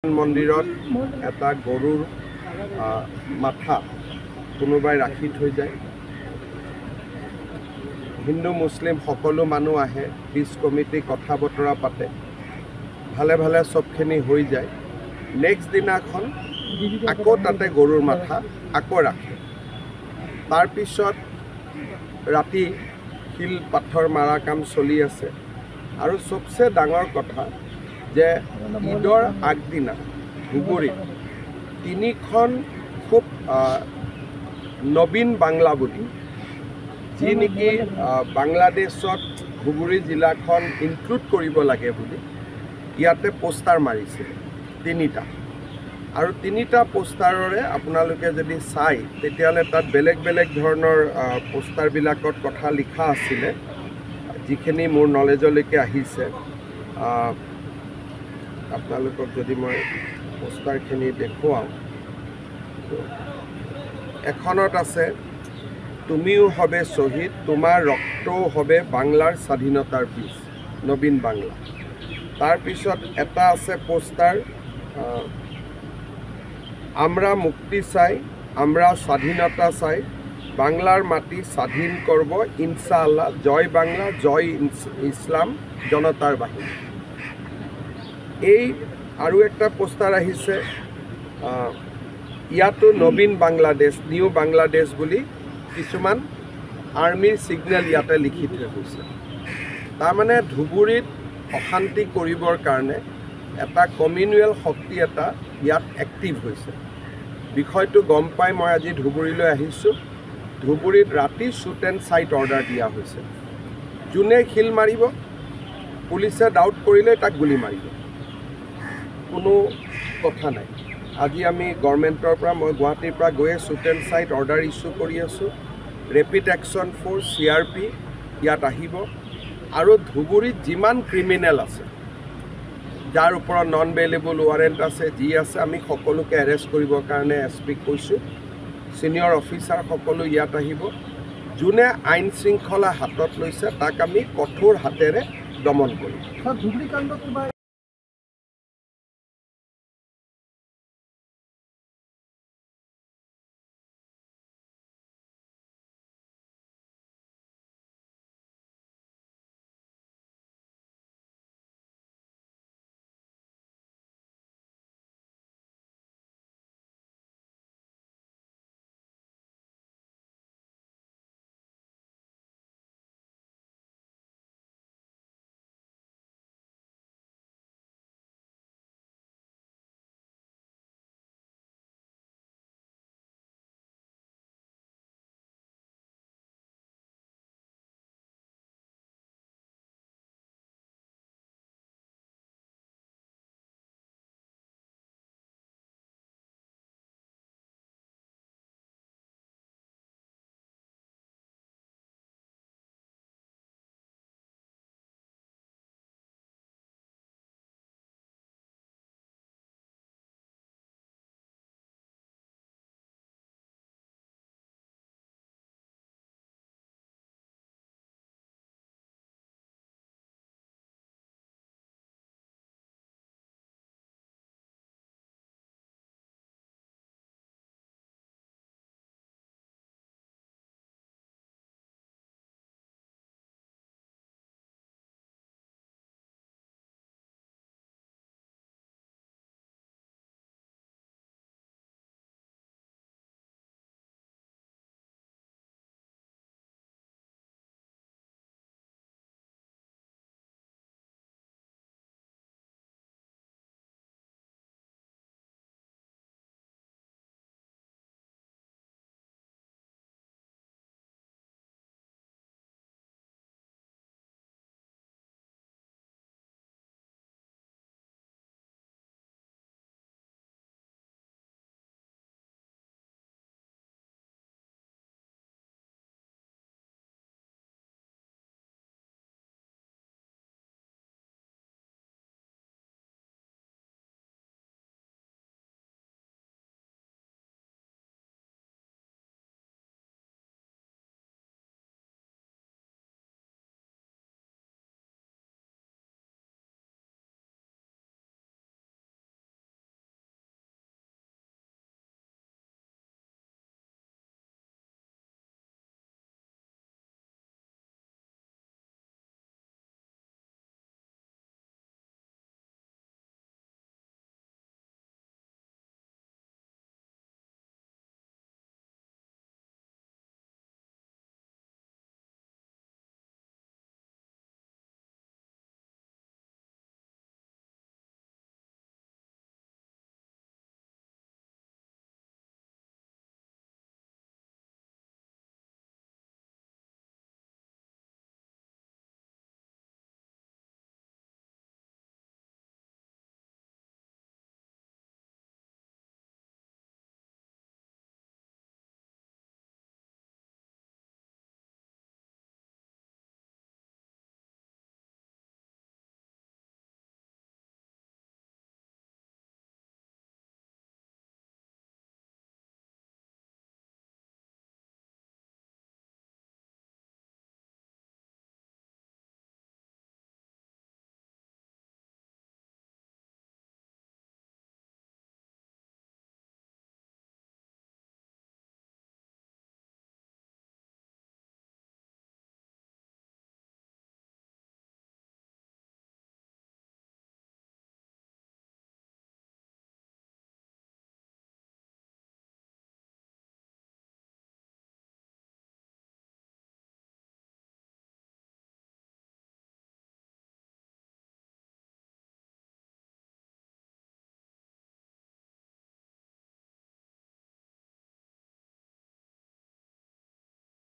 মন্দিৰত এটা গৰুৰ মাথা কোনোবাই ৰাখি থৈ যায়। হিন্দু মুছলিম সকলো মানুহ আহে, পিছ কমিটি কথা বতৰা পাতে, ভালে ভালে সবখিনি হৈ যায়। নেক্সট দিনাখন আকৌ তাতে গৰুৰ মাথা আকৌ ৰাখে। তাৰপিছত ৰাতি শিল পাথৰ মাৰা কাম চলি আছে। আৰু সবচে ডাঙৰ কথা যে ঈদৰ আগদিনা ধুবুৰীত 3খন খুব নবীন বাংলা বুলি, যি নেকি বাংলাদেশত ধুবুৰী জিলাখন ইনক্লুড কৰিব লাগে বুলি ইয়াতে পোষ্টাৰ মাৰিছিল 3টা। আৰু 3টা পোষ্টাৰৰে আপোনালোকে যদি চাই তেতিয়াহ'লে তাত বেলেগ বেলেগ ধৰণৰ পোষ্টাৰবিলাকত কথা লিখা আছিলে, যিখিনি মোৰ নলেজলৈকে আহিছে। আপোনালোকক যদি মই পোষ্টাৰখিনি দেখুৱাওঁ, এখনত আছে তুমিও হবে শহীদ, তোমাৰ ৰক্তও হবে বাংলাৰ স্বাধীনতাৰ বীজ, নবীন বাংলা। তাৰপিছত এটা আছে পোষ্টাৰ, আমৰা মুক্তি চাই, আমৰা স্বাধীনতা চাই, বাংলাৰ মাটি স্বাধীন কৰব ইনশাআল্লাহ, জয় বাংলা, জয় ইসলাম, জনতাৰ বাহিনী। এই আৰু একটা পোষ্টাৰ আহিছে, ইয়াতো নবীন বাংলাদেশ, নিউ বাংলাদেশ বুলি কিছুমান আৰ্মিৰ সিগনেল ইয়াতে লিখি থৈ গৈছে। তাৰমানে ধুবুৰীত অশান্তি কৰিবৰ কাৰণে এটা কমিউনেল শক্তি এটা ইয়াত এক্টিভ হৈছে। বিষয়টো গম পাই মই আজি ধুবুৰীলৈ আহিছোঁ। ধুবুৰীত ৰাতি শ্বুট এণ্ড চাইট অৰ্ডাৰ দিয়া হৈছে। যোনে শিল মাৰিব, পুলিচে ডাউট কৰিলে তাক গুলি মাৰিব, কোনো কথা নাই। আজি আমি গভৰ্ণমেণ্টৰ পৰা, মই গুৱাহাটীৰ পৰা গৈয়ে shoot and sight order issue কৰি আছোঁ। ৰেপিড একশ্যন ফ'ৰ্চ CRP ইয়াত আহিব। আৰু ধুবুৰীত যিমান ক্ৰিমিনেল আছে, যাৰ ওপৰত নন বেইলেবল ৱাৰেণ্ট আছে, যি আছে, আমি সকলোকে এৰেষ্ট কৰিবৰ কাৰণে SP কৈছোঁ। ছিনিয়ৰ অফিচাৰ সকলো ইয়াত আহিব। যোনে আইন শৃংখলা হাতত লৈছে তাক আমি কঠোৰ হাতেৰে দমন কৰিম।